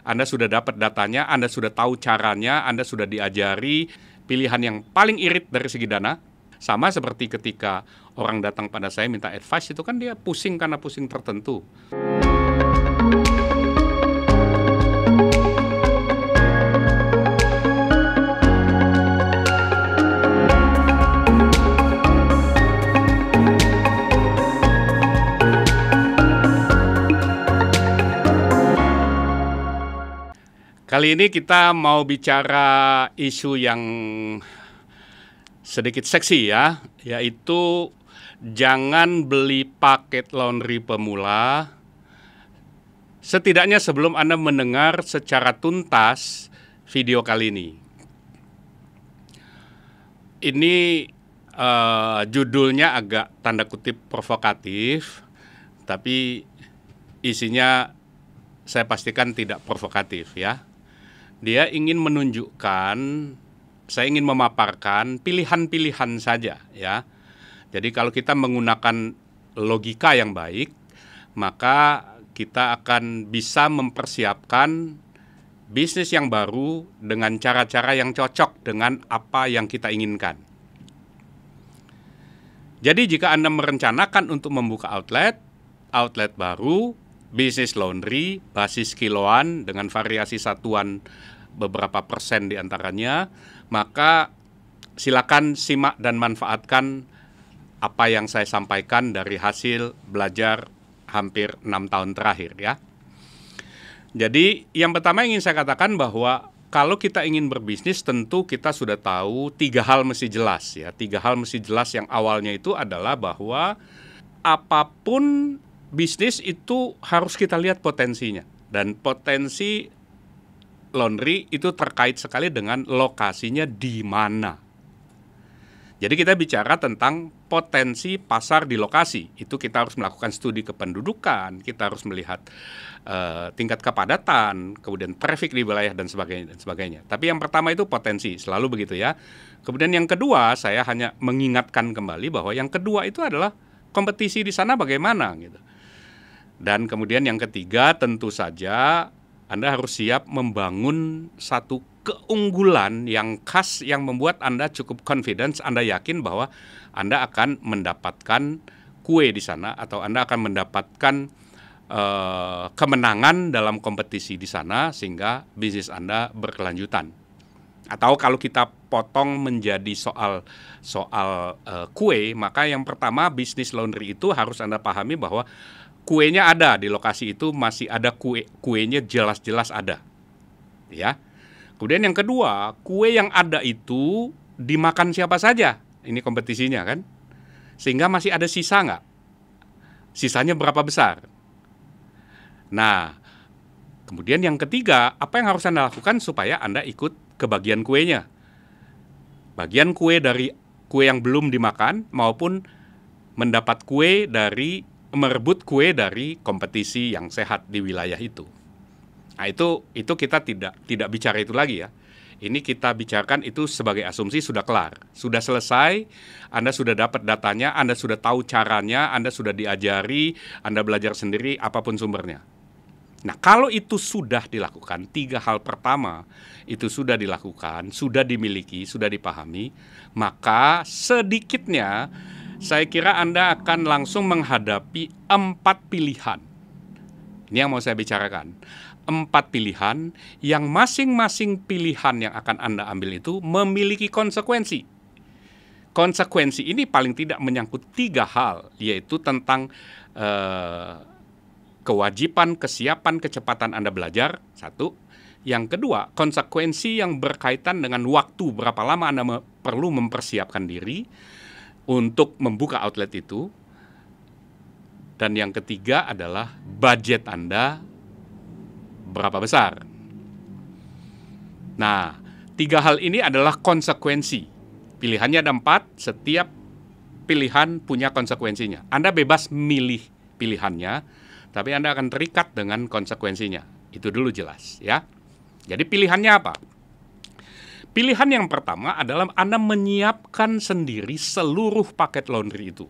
Anda sudah dapat datanya, Anda sudah tahu caranya, Anda sudah diajari pilihan yang paling irit dari segi dana. Sama seperti ketika orang datang pada saya minta advice, itu kan dia pusing karena pusing tertentu. Kali ini kita mau bicara isu yang sedikit seksi ya, yaitu jangan beli paket laundry pemula setidaknya sebelum Anda mendengar secara tuntas video kali ini. Ini judulnya agak tanda kutip provokatif, tapi isinya saya pastikan tidak provokatif ya. Dia ingin menunjukkan, saya ingin memaparkan pilihan-pilihan saja ya. Jadi kalau kita menggunakan logika yang baik, maka kita akan bisa mempersiapkan bisnis yang baru dengan cara-cara yang cocok dengan apa yang kita inginkan. Jadi jika Anda merencanakan untuk membuka outlet baru, bisnis laundry, basis kiloan dengan variasi satuan beberapa persen diantaranya, maka silakan simak dan manfaatkan apa yang saya sampaikan dari hasil belajar hampir 6 tahun terakhir ya. Jadi yang pertama ingin saya katakan bahwa kalau kita ingin berbisnis tentu kita sudah tahu 3 hal mesti jelas ya. 3 hal mesti jelas yang awalnya itu adalah bahwa apapun bisnis itu harus kita lihat potensinya. Dan potensi laundry itu terkait sekali dengan lokasinya di mana. Jadi kita bicara tentang potensi pasar di lokasi. Itu kita harus melakukan studi kependudukan, kita harus melihat tingkat kepadatan, kemudian traffic di wilayah dan sebagainya. Tapi yang pertama itu potensi, selalu begitu ya. Kemudian yang kedua, saya hanya mengingatkan kembali bahwa yang kedua itu adalah kompetisi di sana bagaimana gitu. Dan kemudian yang ketiga tentu saja Anda harus siap membangun satu keunggulan yang khas yang membuat Anda cukup confidence, Anda yakin bahwa Anda akan mendapatkan kue di sana atau Anda akan mendapatkan kemenangan dalam kompetisi di sana sehingga bisnis Anda berkelanjutan. Atau kalau kita potong menjadi soal kue, maka yang pertama bisnis laundry itu harus Anda pahami bahwa kuenya ada di lokasi itu, masih ada kuenya jelas-jelas ada, ya. Kemudian yang kedua, kue yang ada itu dimakan siapa saja, ini kompetisinya kan, sehingga masih ada sisa nggak? Sisanya berapa besar? Nah, kemudian yang ketiga, apa yang harus Anda lakukan supaya Anda ikut ke bagian kuenya? Bagian kue dari kue yang belum dimakan maupun mendapat kue dari merebut kue dari kompetisi yang sehat di wilayah itu. Nah, itu kita tidak bicara itu lagi ya. Ini kita bicarakan itu sebagai asumsi sudah kelar, sudah selesai, Anda sudah dapat datanya, Anda sudah tahu caranya, Anda sudah diajari, Anda belajar sendiri apapun sumbernya. Nah, kalau itu sudah dilakukan, 3 hal pertama itu sudah dilakukan, sudah dimiliki, sudah dipahami, maka sedikitnya saya kira Anda akan langsung menghadapi 4 pilihan. Ini yang mau saya bicarakan. 4 pilihan yang masing-masing pilihan yang akan Anda ambil itu memiliki konsekuensi. Konsekuensi ini paling tidak menyangkut 3 hal, yaitu tentang kewajiban, kesiapan, kecepatan Anda belajar, 1. Yang kedua, konsekuensi yang berkaitan dengan waktu, berapa lama Anda perlu mempersiapkan diri untuk membuka outlet itu. Dan yang ketiga adalah budget Anda berapa besar. Nah, 3 hal ini adalah konsekuensi. Pilihannya ada 4, setiap pilihan punya konsekuensinya. Anda bebas milih pilihannya, tapi Anda akan terikat dengan konsekuensinya. Itu dulu jelas ya. Jadi pilihannya apa? Pilihan yang pertama adalah Anda menyiapkan sendiri seluruh paket laundry itu.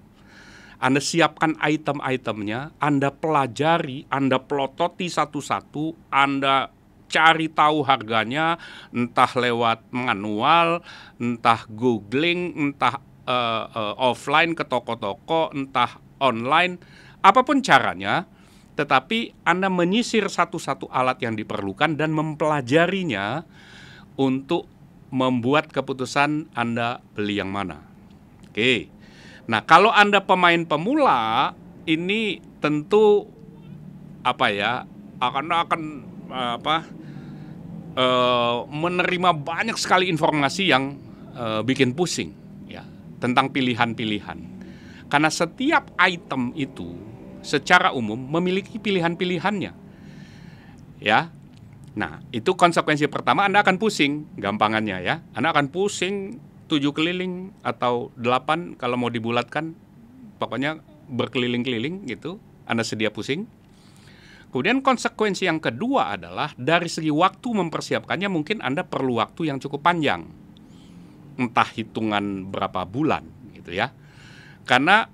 Anda siapkan item-itemnya, Anda pelajari, Anda pelototi satu-satu, Anda cari tahu harganya, entah lewat manual, entah googling, entah offline ke toko-toko, entah online, apapun caranya. Tetapi Anda menyisir satu-satu alat yang diperlukan dan mempelajarinya untuk membuat keputusan Anda beli yang mana. Oke. Nah, kalau Anda pemain pemula, ini tentu akan menerima banyak sekali informasi yang bikin pusing ya tentang pilihan-pilihan. Karena setiap item itu secara umum memiliki pilihan-pilihannya. Ya. Nah, itu konsekuensi pertama, Anda akan pusing, gampangannya ya. Anda akan pusing 7 keliling atau 8 kalau mau dibulatkan. Pokoknya berkeliling-keliling gitu, Anda sedia pusing. Kemudian konsekuensi yang kedua adalah dari segi waktu mempersiapkannya mungkin Anda perlu waktu yang cukup panjang. Entah hitungan berapa bulan gitu ya. Karena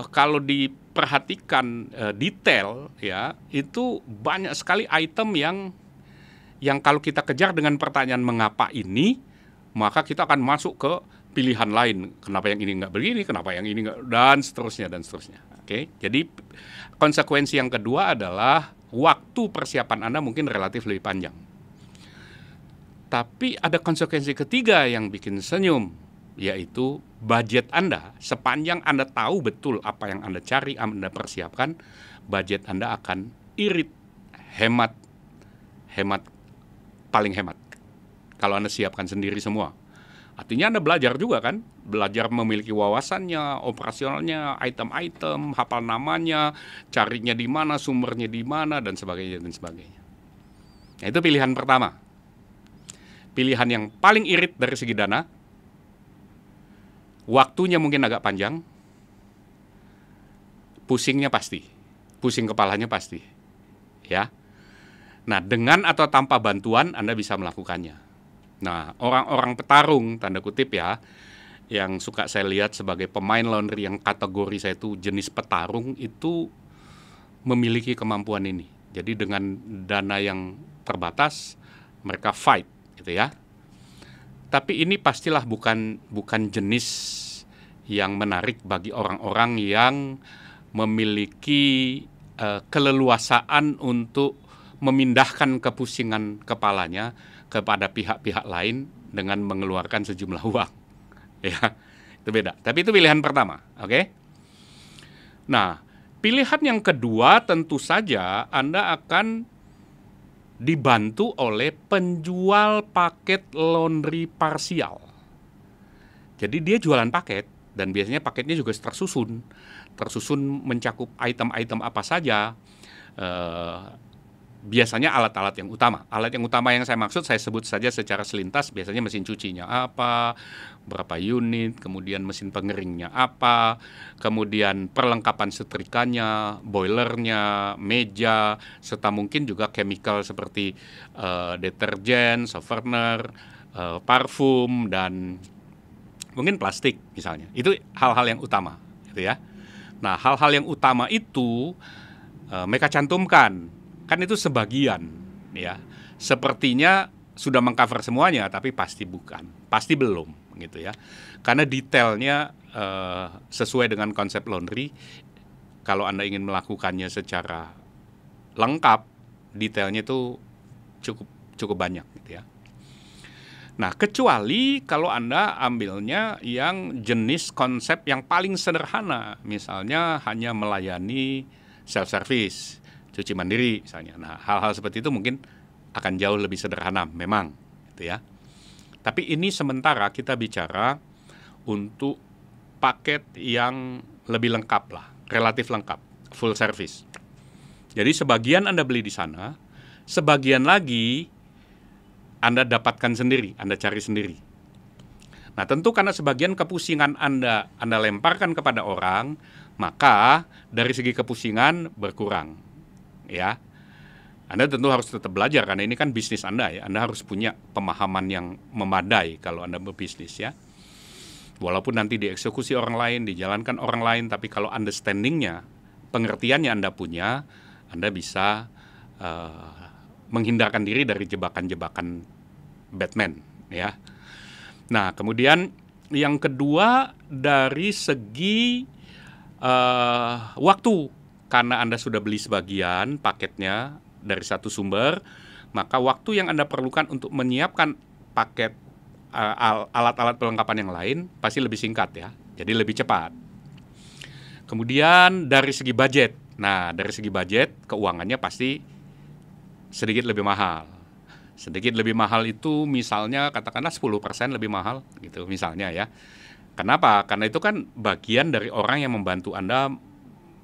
kalau diperhatikan detail ya, itu banyak sekali item yang kalau kita kejar dengan pertanyaan mengapa ini, maka kita akan masuk ke pilihan lain. Kenapa yang ini nggak begini, kenapa yang ini nggak, dan seterusnya dan seterusnya. Oke, jadi konsekuensi yang kedua adalah waktu persiapan Anda mungkin relatif lebih panjang. Tapi ada konsekuensi ketiga yang bikin senyum, yaitu budget Anda. Sepanjang Anda tahu betul apa yang Anda cari, Anda persiapkan, budget Anda akan irit, hemat, paling hemat. Kalau Anda siapkan sendiri semua. Artinya Anda belajar juga kan, belajar memiliki wawasannya, operasionalnya, item-item, hafal namanya, carinya di mana, sumbernya di mana, dan sebagainya, dan sebagainya. Nah, itu pilihan pertama. Pilihan yang paling irit dari segi dana, waktunya mungkin agak panjang, pusingnya pasti, pusing kepalanya pasti, ya. Nah, dengan atau tanpa bantuan Anda bisa melakukannya. Nah, orang-orang petarung, tanda kutip ya, yang suka saya lihat sebagai pemain laundry yang kategori saya itu jenis petarung, itu memiliki kemampuan ini. Jadi dengan dana yang terbatas, mereka fight, gitu ya. Tapi ini pastilah bukan jenis yang menarik bagi orang-orang yang memiliki keleluasaan untuk memindahkan kepusingan kepalanya kepada pihak-pihak lain dengan mengeluarkan sejumlah uang. Ya, itu beda. Tapi itu pilihan pertama, oke? Nah, pilihan yang kedua tentu saja Anda akan dibantu oleh penjual paket laundry parsial. Jadi dia jualan paket dan biasanya paketnya juga tersusun mencakup item-item apa saja. Biasanya alat-alat yang utama. Alat yang utama yang saya maksud saya sebut saja secara selintas, biasanya mesin cucinya apa, berapa unit, kemudian mesin pengeringnya apa, kemudian perlengkapan setrikanya, boilernya, meja, serta mungkin juga chemical seperti deterjen, softener, parfum, dan mungkin plastik misalnya. Itu hal-hal yang utama, gitu ya. Nah, hal-hal yang utama itu mereka cantumkan. Kan itu sebagian, ya. Sepertinya sudah mengcover semuanya, tapi pasti bukan, pasti belum, gitu ya. Karena detailnya sesuai dengan konsep laundry. Kalau Anda ingin melakukannya secara lengkap, detailnya itu cukup banyak, gitu ya. Nah, kecuali kalau Anda ambilnya yang jenis konsep yang paling sederhana, misalnya hanya melayani self-service, cuci mandiri misalnya. Nah, hal-hal seperti itu mungkin akan jauh lebih sederhana memang, gitu ya. Tapi ini sementara kita bicara untuk paket yang lebih lengkap lah, relatif lengkap, full service. Jadi sebagian Anda beli di sana, sebagian lagi Anda dapatkan sendiri, Anda cari sendiri. Nah, tentu karena sebagian kepusingan Anda lemparkan kepada orang, maka dari segi kepusingan berkurang. Ya, Anda tentu harus tetap belajar karena ini kan bisnis Anda ya. Anda harus punya pemahaman yang memadai kalau Anda berbisnis ya. Walaupun nanti dieksekusi orang lain, dijalankan orang lain, tapi kalau understanding-nya, pengertiannya Anda punya, Anda bisa menghindarkan diri dari jebakan-jebakan Batman, ya. Nah, kemudian yang kedua dari segi waktu, karena Anda sudah beli sebagian paketnya dari satu sumber, maka waktu yang Anda perlukan untuk menyiapkan paket alat-alat perlengkapan yang lain pasti lebih singkat ya, jadi lebih cepat. Kemudian dari segi budget, nah dari segi budget keuangannya pasti sedikit lebih mahal. Sedikit lebih mahal itu misalnya katakanlah 10% lebih mahal gitu misalnya ya. Kenapa? Karena itu kan bagian dari orang yang membantu Anda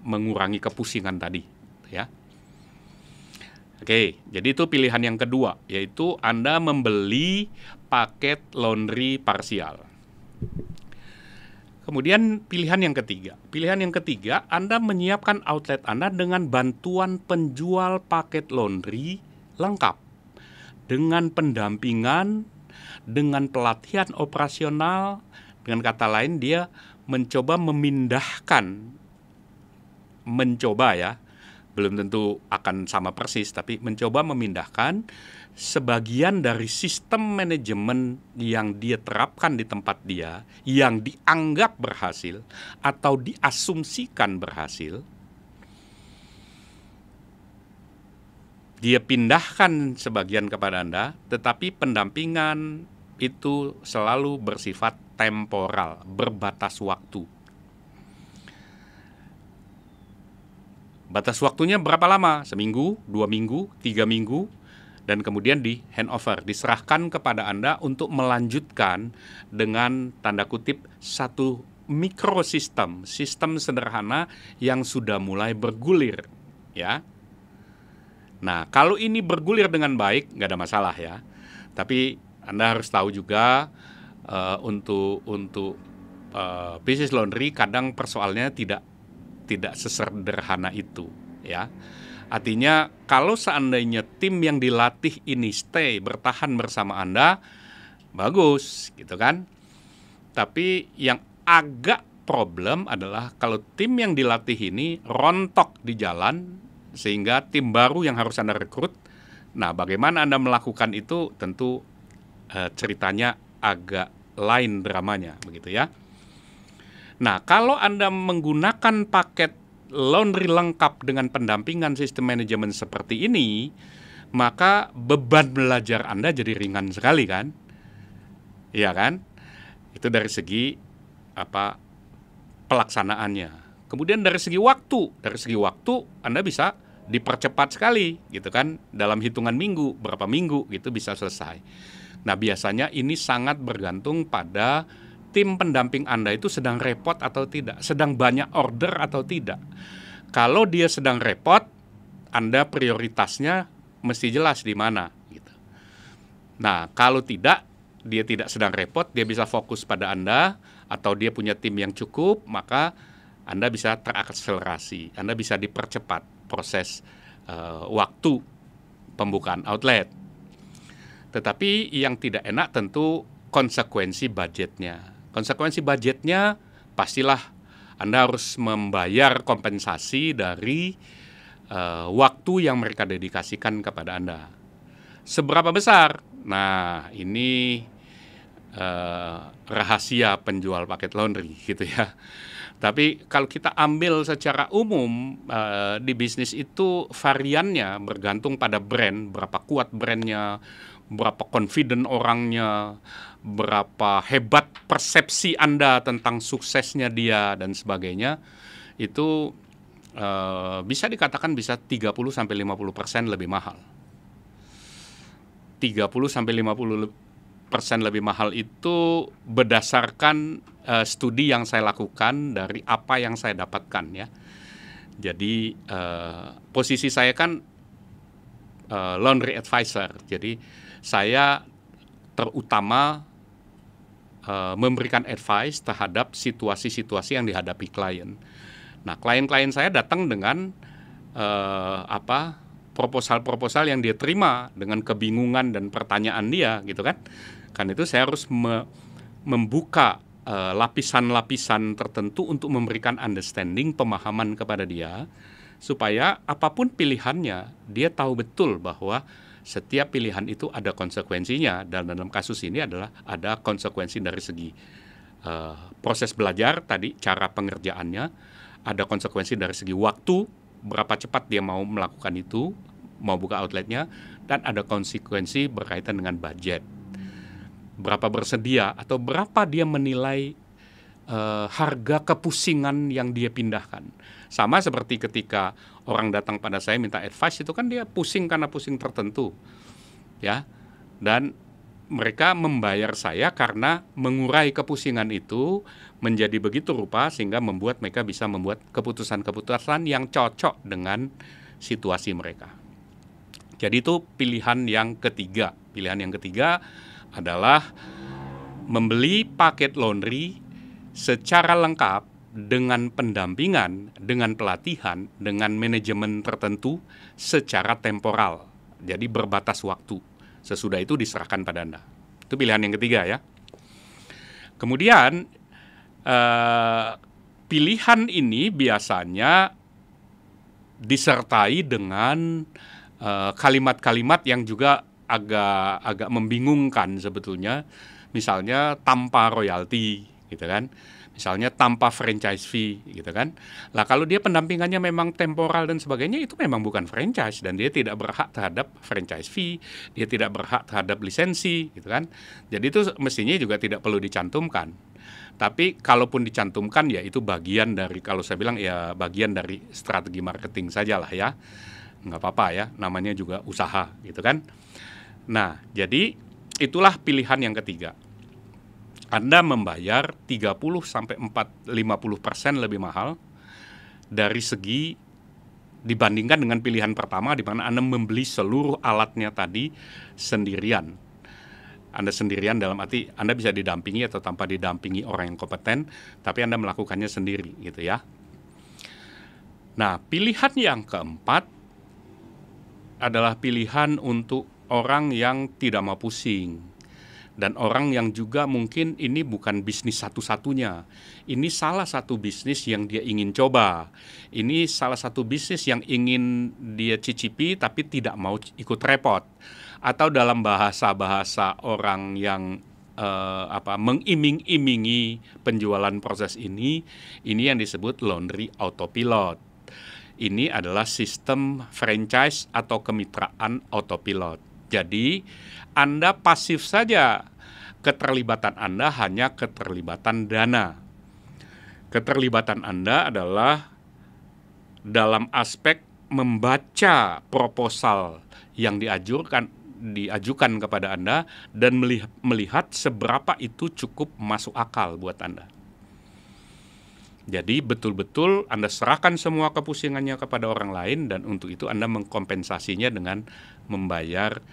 mengurangi kepusingan tadi ya. Oke, jadi itu pilihan yang kedua, yaitu Anda membeli paket laundry parsial. Kemudian pilihan yang ketiga Anda menyiapkan outlet Anda dengan bantuan penjual paket laundry lengkap, dengan pendampingan, dengan pelatihan operasional, dengan kata lain dia mencoba ya, belum tentu akan sama persis, tapi mencoba memindahkan sebagian dari sistem manajemen yang dia terapkan di tempat dia, yang dianggap berhasil atau diasumsikan berhasil, dia pindahkan sebagian kepada Anda, tetapi pendampingan itu selalu bersifat temporal, berbatas waktu. Batas waktunya berapa lama? Seminggu, 2 minggu, 3 minggu, dan kemudian di handover, diserahkan kepada Anda untuk melanjutkan dengan tanda kutip satu mikrosistem, sistem sederhana yang sudah mulai bergulir, ya. Nah, kalau ini bergulir dengan baik, nggak ada masalah ya. Tapi Anda harus tahu juga untuk bisnis laundry kadang persoalannya tidak sesederhana itu ya. Artinya kalau seandainya tim yang dilatih ini bertahan bersama Anda, bagus gitu kan. Tapi yang agak problem adalah kalau tim yang dilatih ini rontok di jalan, sehingga tim baru yang harus Anda rekrut. Nah, bagaimana Anda melakukan itu tentu ceritanya agak lain dramanya begitu ya. Nah, kalau Anda menggunakan paket laundry lengkap dengan pendampingan sistem manajemen seperti ini, maka beban belajar Anda jadi ringan sekali kan? Iya kan? Itu dari segi pelaksanaannya. Kemudian dari segi waktu Anda bisa dipercepat sekali gitu kan, dalam hitungan minggu, berapa minggu gitu bisa selesai. Nah, biasanya ini sangat bergantung pada tim pendamping Anda itu sedang repot atau tidak, sedang banyak order atau tidak. Kalau dia sedang repot, Anda prioritasnya mesti jelas di mana gitu. Nah, kalau tidak, dia tidak sedang repot, dia bisa fokus pada Anda, atau dia punya tim yang cukup, maka Anda bisa terakselerasi, Anda bisa dipercepat proses waktu pembukaan outlet. Tetapi yang tidak enak tentu konsekuensi budgetnya. Konsekuensi budgetnya pastilah Anda harus membayar kompensasi dari waktu yang mereka dedikasikan kepada Anda. Seberapa besar? Nah, ini rahasia penjual paket laundry gitu ya. Tapi kalau kita ambil secara umum di bisnis itu variannya bergantung pada brand, berapa kuat brandnya, berapa confident orangnya, berapa hebat persepsi Anda tentang suksesnya dia dan sebagainya. Itu bisa dikatakan bisa 30-50% lebih mahal. 30-50% lebih mahal itu berdasarkan studi yang saya lakukan dari apa yang saya dapatkan ya. Jadi posisi saya kan laundry advisor. Jadi saya terutama memberikan advice terhadap situasi-situasi yang dihadapi klien. Nah, klien-klien saya datang dengan proposal-proposal yang dia terima dengan kebingungan dan pertanyaan dia gitu kan. Kan itu saya harus membuka lapisan-lapisan tertentu untuk memberikan understanding, pemahaman kepada dia, supaya apapun pilihannya dia tahu betul bahwa Setiap pilihan itu ada konsekuensinya, dan dalam kasus ini adalah ada konsekuensi dari segi proses belajar tadi, cara pengerjaannya, ada konsekuensi dari segi waktu, berapa cepat dia mau melakukan itu, mau buka outletnya, dan ada konsekuensi berkaitan dengan budget. Berapa bersedia atau berapa dia menilai harga kepusingan yang dia pindahkan. Sama seperti ketika orang datang pada saya minta advice, itu kan dia pusing karena pusing tertentu, ya. Dan mereka membayar saya karena mengurai kepusingan itu menjadi begitu rupa sehingga membuat mereka bisa membuat keputusan-keputusan yang cocok dengan situasi mereka. Jadi itu pilihan yang ketiga. Pilihan yang ketiga adalah membeli paket laundry secara lengkap dengan pendampingan, dengan pelatihan, dengan manajemen tertentu secara temporal. Jadi berbatas waktu. Sesudah itu diserahkan pada Anda. Itu pilihan yang ketiga ya. Kemudian pilihan ini biasanya disertai dengan kalimat-kalimat yang juga agak membingungkan sebetulnya. Misalnya tanpa royalti, gitu kan. Misalnya tanpa franchise fee, gitu kan. Lah kalau dia pendampingannya memang temporal dan sebagainya, itu memang bukan franchise dan dia tidak berhak terhadap franchise fee, dia tidak berhak terhadap lisensi, gitu kan. Jadi itu mestinya juga tidak perlu dicantumkan. Tapi kalaupun dicantumkan ya itu bagian dari, kalau saya bilang ya bagian dari strategi marketing sajalah ya. Nggak apa-apa ya, namanya juga usaha, gitu kan. Nah, jadi itulah pilihan yang ketiga. Anda membayar 30-50% lebih mahal dari segi dibandingkan dengan pilihan pertama di mana Anda membeli seluruh alatnya tadi sendirian. Anda sendirian dalam arti Anda bisa didampingi atau tanpa didampingi orang yang kompeten, tapi Anda melakukannya sendiri, gitu ya. Nah, pilihan yang keempat adalah pilihan untuk orang yang tidak mau pusing. Dan orang yang juga mungkin ini bukan bisnis satu-satunya. Ini salah satu bisnis yang dia ingin coba. Ini salah satu bisnis yang ingin dia cicipi tapi tidak mau ikut repot. Atau dalam bahasa-bahasa orang yang mengiming-imingi penjualan proses ini yang disebut laundry autopilot. Ini adalah sistem franchise atau kemitraan autopilot. Jadi Anda pasif saja, keterlibatan Anda hanya keterlibatan dana. Keterlibatan Anda adalah dalam aspek membaca proposal yang diajukan kepada Anda dan melihat seberapa itu cukup masuk akal buat Anda. Jadi betul-betul Anda serahkan semua kepusingannya kepada orang lain dan untuk itu Anda mengkompensasinya dengan membayar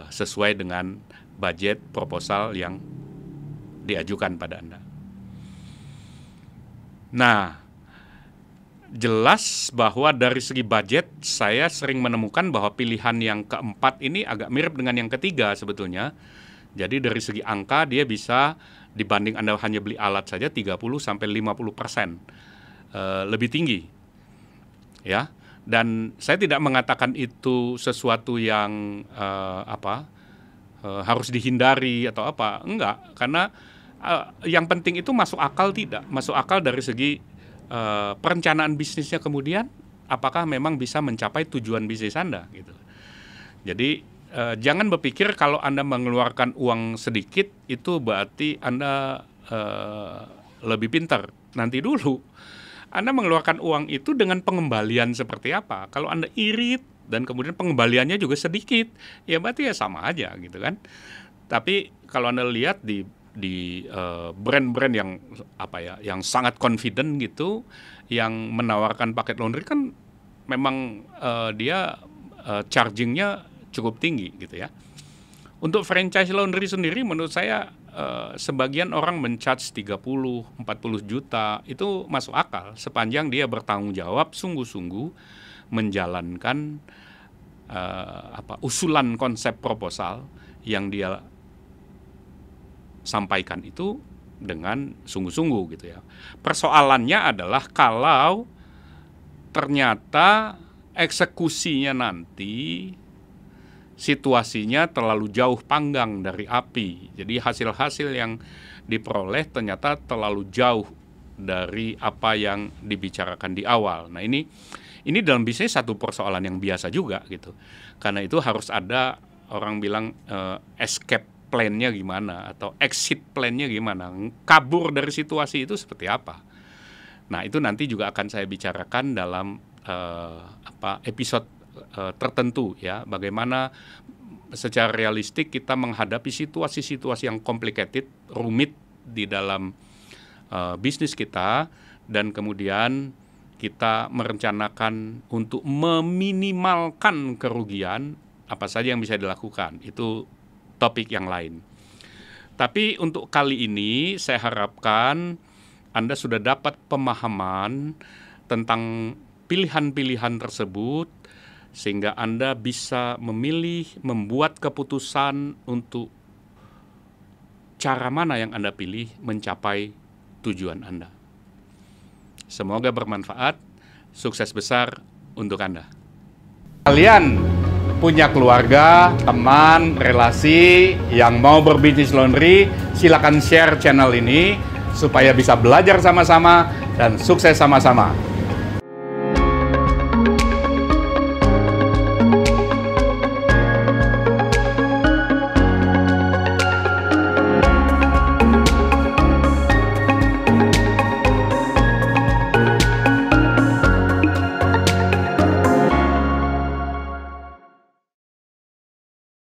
sesuai dengan budget proposal yang diajukan pada Anda. Nah, jelas bahwa dari segi budget saya sering menemukan bahwa pilihan yang keempat ini agak mirip dengan yang ketiga sebetulnya. Jadi dari segi angka dia bisa dibanding Anda hanya beli alat saja 30-50% lebih tinggi. Ya. Dan saya tidak mengatakan itu sesuatu yang harus dihindari atau apa. Enggak, karena yang penting itu masuk akal tidak. Masuk akal dari segi perencanaan bisnisnya kemudian apakah memang bisa mencapai tujuan bisnis Anda gitu. Jadi jangan berpikir kalau Anda mengeluarkan uang sedikit itu berarti Anda lebih pintar. Nanti dulu Anda mengeluarkan uang itu dengan pengembalian seperti apa. Kalau Anda irit dan kemudian pengembaliannya juga sedikit, ya berarti ya sama aja gitu kan. Tapi kalau Anda lihat di brand-brand yang sangat confident gitu, yang menawarkan paket laundry kan memang dia chargingnya cukup tinggi gitu ya. Untuk franchise laundry sendiri menurut saya sebagian orang men-charge 30-40 juta itu masuk akal sepanjang dia bertanggung jawab sungguh-sungguh menjalankan usulan konsep proposal yang dia sampaikan itu dengan sungguh-sungguh gitu ya. Persoalannya adalah kalau ternyata eksekusinya nanti situasinya terlalu jauh panggang dari api. Jadi hasil-hasil yang diperoleh ternyata terlalu jauh dari apa yang dibicarakan di awal. Nah, ini dalam bisnis satu persoalan yang biasa juga gitu. Karena itu harus ada, orang bilang escape plan-nya gimana atau exit plan-nya gimana. Kabur dari situasi itu seperti apa. Nah, itu nanti juga akan saya bicarakan dalam episode tertentu ya, bagaimana secara realistik kita menghadapi situasi-situasi yang complicated, rumit di dalam bisnis kita, dan kemudian kita merencanakan untuk meminimalkan kerugian apa saja yang bisa dilakukan. Itu topik yang lain. Tapi untuk kali ini saya harapkan Anda sudah dapat pemahaman tentang pilihan-pilihan tersebut, sehingga Anda bisa memilih, membuat keputusan untuk cara mana yang Anda pilih mencapai tujuan Anda. Semoga bermanfaat, sukses besar untuk Anda. Kalian punya keluarga, teman, relasi yang mau berbisnis laundry, silakan share channel ini supaya bisa belajar sama-sama dan sukses sama-sama.